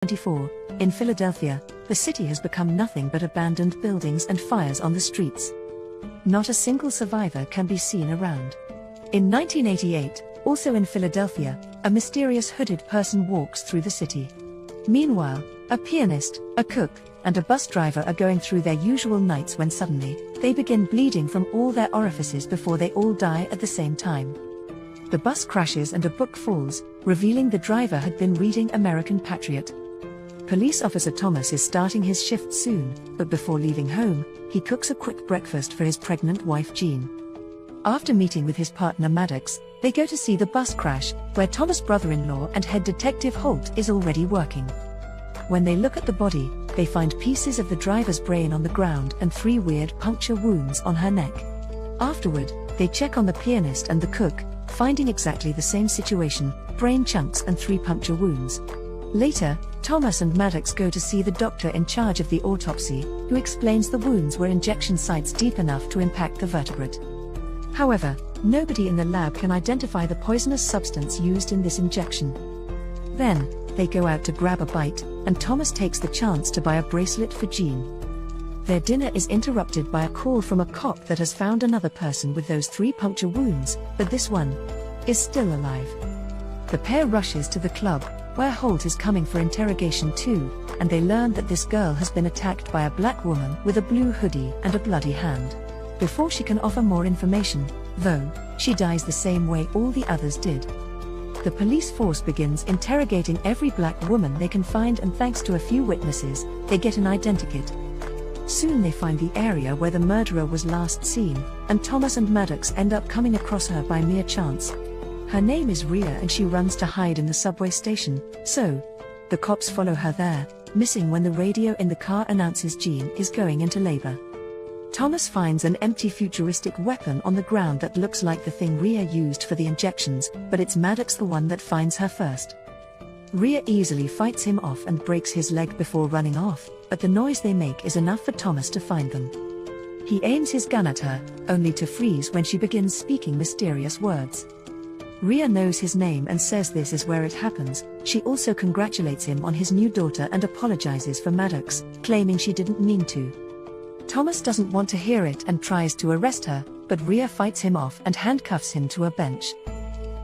24. In Philadelphia, the city has become nothing but abandoned buildings and fires on the streets. Not a single survivor can be seen around. In 1988, also in Philadelphia, a mysterious hooded person walks through the city. Meanwhile, a pianist, a cook, and a bus driver are going through their usual nights when suddenly, they begin bleeding from all their orifices before they all die at the same time. The bus crashes and a book falls, revealing the driver had been reading American Patriot. Police officer Thomas is starting his shift soon, but before leaving home, he cooks a quick breakfast for his pregnant wife Jean. After meeting with his partner Maddox, they go to see the bus crash, where Thomas' brother-in-law and head detective Holt is already working. When they look at the body, they find pieces of the driver's brain on the ground and 3 weird puncture wounds on her neck. Afterward, they check on the pianist and the cook, finding exactly the same situation, brain chunks and 3 puncture wounds. Later, Thomas and Maddox go to see the doctor in charge of the autopsy, who explains the wounds were injection sites deep enough to impact the vertebrate. However, nobody in the lab can identify the poisonous substance used in this injection. Then, they go out to grab a bite, and Thomas takes the chance to buy a bracelet for Jean. Their dinner is interrupted by a call from a cop that has found another person with those 3 puncture wounds, but this one is still alive. The pair rushes to the club, where Holt is coming for interrogation too, and they learn that this girl has been attacked by a black woman with a blue hoodie and a bloody hand. Before she can offer more information, though, she dies the same way all the others did. The police force begins interrogating every black woman they can find, and thanks to a few witnesses, they get an identikit. Soon they find the area where the murderer was last seen, and Thomas and Maddox end up coming across her by mere chance. Her name is Rhea and she runs to hide in the subway station, so the cops follow her there, missing when the radio in the car announces Jean is going into labor. Thomas finds an empty futuristic weapon on the ground that looks like the thing Rhea used for the injections, but it's Maddox the one that finds her first. Rhea easily fights him off and breaks his leg before running off, but the noise they make is enough for Thomas to find them. He aims his gun at her, only to freeze when she begins speaking mysterious words. Rhea knows his name and says this is where it happens. She also congratulates him on his new daughter and apologizes for Maddox, claiming she didn't mean to. Thomas doesn't want to hear it and tries to arrest her, but Rhea fights him off and handcuffs him to a bench.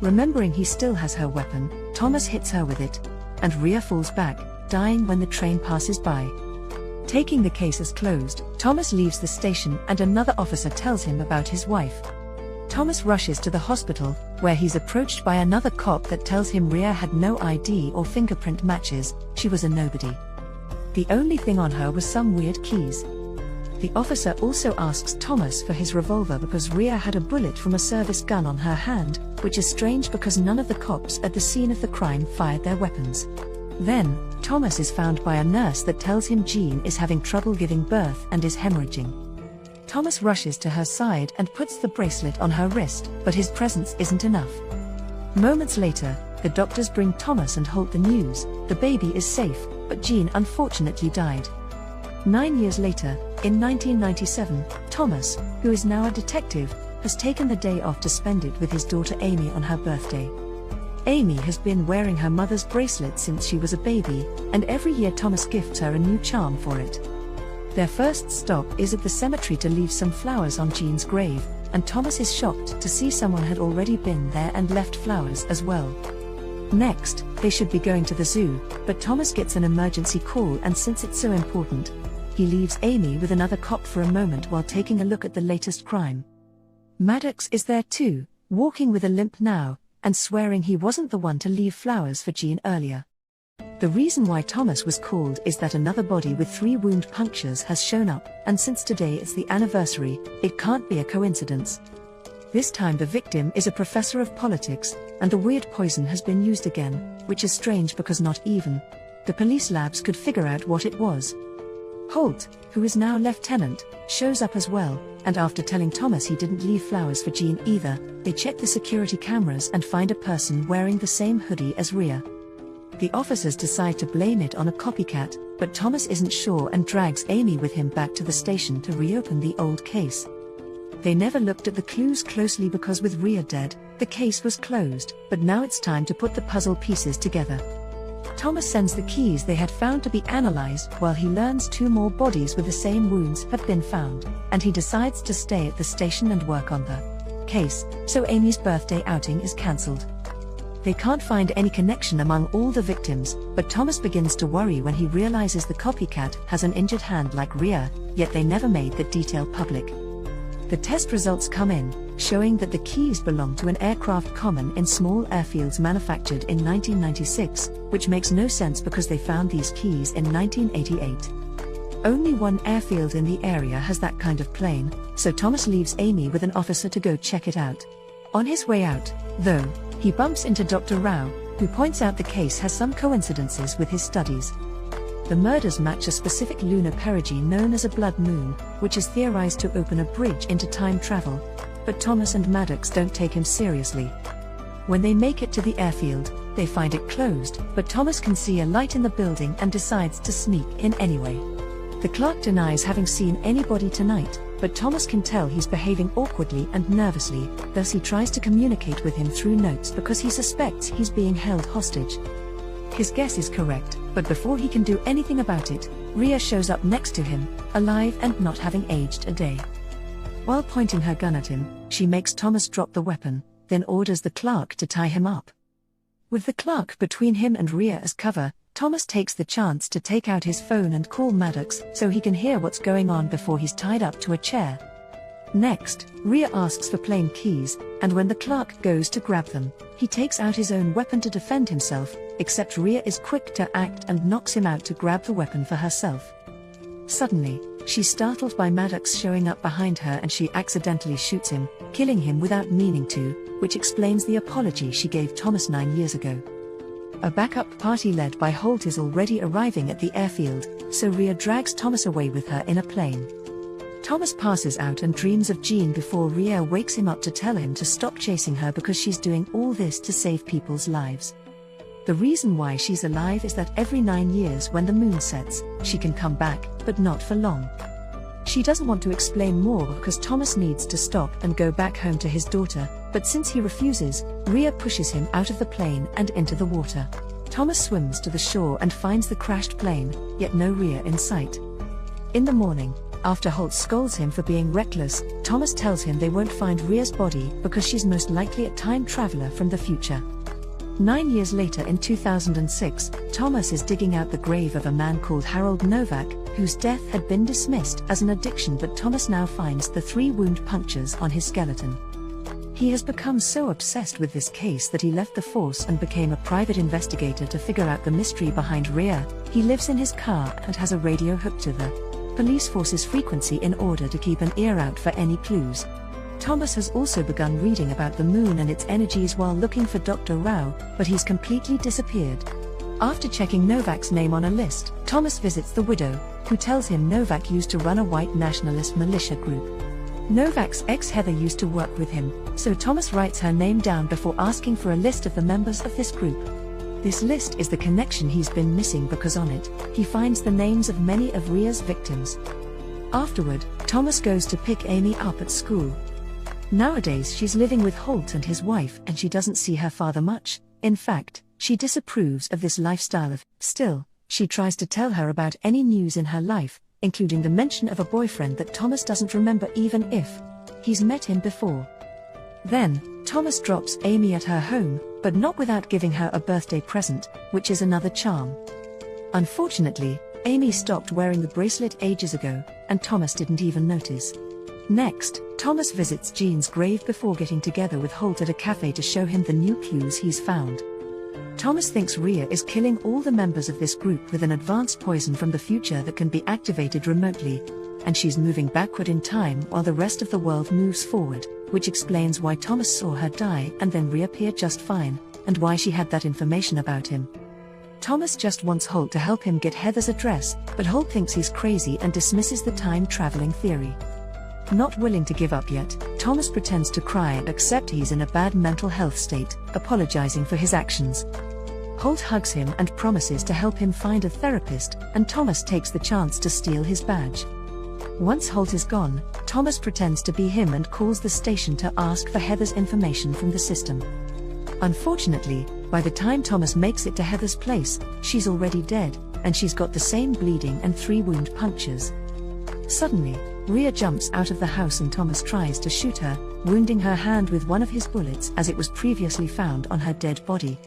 Remembering he still has her weapon, Thomas hits her with it, and Rhea falls back, dying when the train passes by. Taking the case as closed, Thomas leaves the station and another officer tells him about his wife. Thomas rushes to the hospital, where he's approached by another cop that tells him Rhea had no ID or fingerprint matches, she was a nobody. The only thing on her was some weird keys. The officer also asks Thomas for his revolver because Rhea had a bullet from a service gun on her hand, which is strange because none of the cops at the scene of the crime fired their weapons. Then, Thomas is found by a nurse that tells him Jean is having trouble giving birth and is hemorrhaging. Thomas rushes to her side and puts the bracelet on her wrist, but his presence isn't enough. Moments later, the doctors bring Thomas and Holt the news: the baby is safe, but Jean unfortunately died. 9 years later, in 1997, Thomas, who is now a detective, has taken the day off to spend it with his daughter Amy on her birthday. Amy has been wearing her mother's bracelet since she was a baby, and every year Thomas gifts her a new charm for it. Their first stop is at the cemetery to leave some flowers on Jean's grave, and Thomas is shocked to see someone had already been there and left flowers as well. Next, they should be going to the zoo, but Thomas gets an emergency call, and since it's so important, he leaves Amy with another cop for a moment while taking a look at the latest crime. Maddox is there too, walking with a limp now, and swearing he wasn't the one to leave flowers for Jean earlier. The reason why Thomas was called is that another body with 3 wound punctures has shown up, and since today is the anniversary, it can't be a coincidence. This time the victim is a professor of politics, and the weird poison has been used again, which is strange because not even the police labs could figure out what it was. Holt, who is now lieutenant, shows up as well, and after telling Thomas he didn't leave flowers for Jean either, they check the security cameras and find a person wearing the same hoodie as Rhea. The officers decide to blame it on a copycat, but Thomas isn't sure and drags Amy with him back to the station to reopen the old case. They never looked at the clues closely because with Rhea dead, the case was closed, but now it's time to put the puzzle pieces together. Thomas sends the keys they had found to be analyzed while he learns 2 more bodies with the same wounds have been found, and he decides to stay at the station and work on the case, so Amy's birthday outing is cancelled. They can't find any connection among all the victims, but Thomas begins to worry when he realizes the copycat has an injured hand like Rhea, yet they never made that detail public. The test results come in, showing that the keys belong to an aircraft common in small airfields manufactured in 1996, which makes no sense because they found these keys in 1988. Only one airfield in the area has that kind of plane, so Thomas leaves Amy with an officer to go check it out. On his way out, though, he bumps into Dr. Rao, who points out the case has some coincidences with his studies. The murders match a specific lunar perigee known as a blood moon, which is theorized to open a bridge into time travel, but Thomas and Maddox don't take him seriously. When they make it to the airfield, they find it closed, but Thomas can see a light in the building and decides to sneak in anyway. The clerk denies having seen anybody tonight, but Thomas can tell he's behaving awkwardly and nervously, thus he tries to communicate with him through notes because he suspects he's being held hostage. His guess is correct, but before he can do anything about it, Rhea shows up next to him, alive and not having aged a day. While pointing her gun at him, she makes Thomas drop the weapon, then orders the clerk to tie him up. With the clerk between him and Rhea as cover, Thomas takes the chance to take out his phone and call Maddox so he can hear what's going on before he's tied up to a chair. Next, Rhea asks for plane keys, and when the clerk goes to grab them, he takes out his own weapon to defend himself, except Rhea is quick to act and knocks him out to grab the weapon for herself. Suddenly, she's startled by Maddox showing up behind her and she accidentally shoots him, killing him without meaning to, which explains the apology she gave Thomas 9 years ago. A backup party led by Holt is already arriving at the airfield, so Rhea drags Thomas away with her in a plane. Thomas passes out and dreams of Jean before Rhea wakes him up to tell him to stop chasing her because she's doing all this to save people's lives. The reason why she's alive is that every 9 years when the moon sets, she can come back, but not for long. She doesn't want to explain more because Thomas needs to stop and go back home to his daughter, but since he refuses, Rhea pushes him out of the plane and into the water. Thomas swims to the shore and finds the crashed plane, yet no Rhea in sight. In the morning, after Holt scolds him for being reckless, Thomas tells him they won't find Rhea's body because she's most likely a time traveler from the future. 9 years later in 2006, Thomas is digging out the grave of a man called Harold Novak, whose death had been dismissed as an addiction, but Thomas now finds the 3 wound punctures on his skeleton. He has become so obsessed with this case that he left the force and became a private investigator to figure out the mystery behind Rhea. He lives in his car and has a radio hooked to the police force's frequency in order to keep an ear out for any clues. Thomas has also begun reading about the moon and its energies while looking for Dr. Rao, but he's completely disappeared. After checking Novak's name on a list, Thomas visits the widow, who tells him Novak used to run a white nationalist militia group. Novak's ex Heather used to work with him, so Thomas writes her name down before asking for a list of the members of this group. This list is the connection he's been missing because on it, he finds the names of many of Rhea's victims. Afterward, Thomas goes to pick Amy up at school. Nowadays she's living with Holt and his wife and she doesn't see her father much. In fact, she disapproves of this lifestyle. Still, she tries to tell her about any news in her life, including the mention of a boyfriend that Thomas doesn't remember even if he's met him before. Then, Thomas drops Amy at her home, but not without giving her a birthday present, which is another charm. Unfortunately, Amy stopped wearing the bracelet ages ago, and Thomas didn't even notice. Next, Thomas visits Jean's grave before getting together with Holt at a cafe to show him the new clues he's found. Thomas thinks Rhea is killing all the members of this group with an advanced poison from the future that can be activated remotely, and she's moving backward in time while the rest of the world moves forward, which explains why Thomas saw her die and then reappear just fine, and why she had that information about him. Thomas just wants Holt to help him get Heather's address, but Holt thinks he's crazy and dismisses the time-traveling theory. Not willing to give up yet, Thomas pretends to cry and accept he's in a bad mental health state, apologizing for his actions. Holt hugs him and promises to help him find a therapist, and Thomas takes the chance to steal his badge. Once Holt is gone, Thomas pretends to be him and calls the station to ask for Heather's information from the system. Unfortunately, By the time Thomas makes it to Heather's place, she's already dead, and she's got the same bleeding and 3 wound punctures. Suddenly, Rhea jumps out of the house and Thomas tries to shoot her, wounding her hand with one of his bullets as it was previously found on her dead body.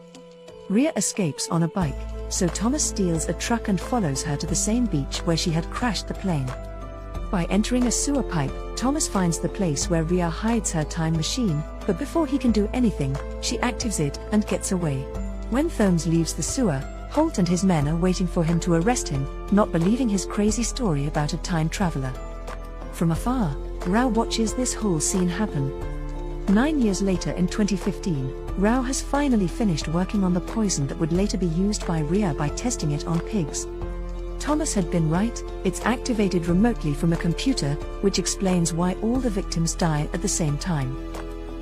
Rhea escapes on a bike, so Thomas steals a truck and follows her to the same beach where she had crashed the plane. By entering a sewer pipe, Thomas finds the place where Rhea hides her time machine, but before he can do anything, she activates it and gets away. When Thomas leaves the sewer, Holt and his men are waiting for him to arrest him, not believing his crazy story about a time traveler. From afar, Rao watches this whole scene happen. 9 years later in 2015, Rao has finally finished working on the poison that would later be used by Rhea by testing it on pigs. Thomas had been right, it's activated remotely from a computer, which explains why all the victims die at the same time.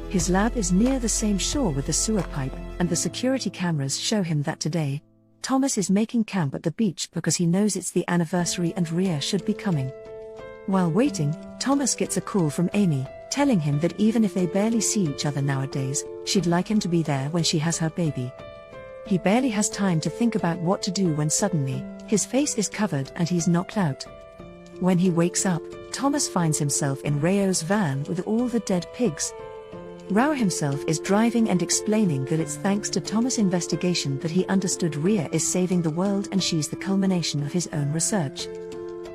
His lab is near the same shore with the sewer pipe, and the security cameras show him that today, Thomas is making camp at the beach because he knows it's the anniversary and Rhea should be coming. While waiting, Thomas gets a call from Amy, telling him that even if they barely see each other nowadays, she'd like him to be there when she has her baby. He barely has time to think about what to do when suddenly, his face is covered and he's knocked out. When he wakes up, Thomas finds himself in Rao's van with all the dead pigs. Rao himself is driving and explaining that it's thanks to Thomas' investigation that he understood Rhea is saving the world and she's the culmination of his own research.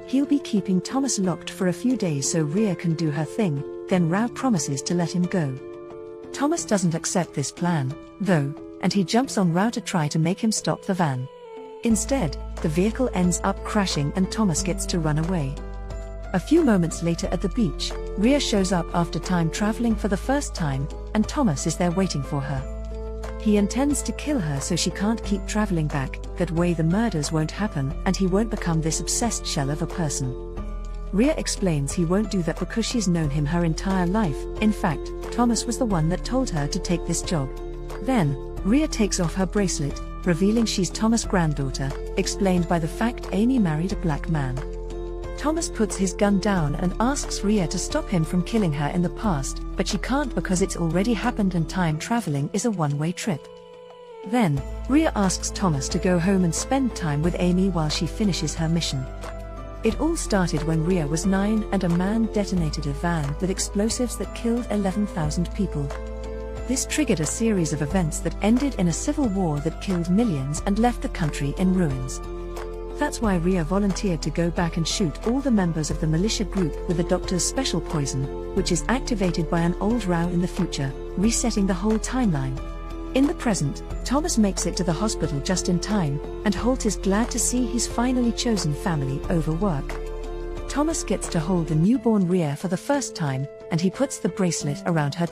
He'll be keeping Thomas locked for a few days so Rhea can do her thing, then Rao promises to let him go. Thomas doesn't accept this plan, though, and he jumps on Rao to try to make him stop the van. Instead, the vehicle ends up crashing and Thomas gets to run away. A few moments later at the beach, Rhea shows up after time traveling for the first time, and Thomas is there waiting for her. He intends to kill her so she can't keep traveling back, that way the murders won't happen and he won't become this obsessed shell of a person. Rhea explains he won't do that because she's known him her entire life. In fact, Thomas was the one that told her to take this job. Then, Rhea takes off her bracelet, revealing she's Thomas' granddaughter, explained by the fact Amy married a black man. Thomas puts his gun down and asks Rhea to stop him from killing her in the past, but she can't because it's already happened and time traveling is a one-way trip. Then, Rhea asks Thomas to go home and spend time with Amy while she finishes her mission. It all started when Rhea was 9 and a man detonated a van with explosives that killed 11,000 people. This triggered a series of events that ended in a civil war that killed millions and left the country in ruins. That's why Rhea volunteered to go back and shoot all the members of the militia group with the doctor's special poison, which is activated by an old Rao in the future, resetting the whole timeline. In the present, Thomas makes it to the hospital just in time, and Holt is glad to see he's finally chosen family over work. Thomas gets to hold the newborn Rhea for the first time, and he puts the bracelet around her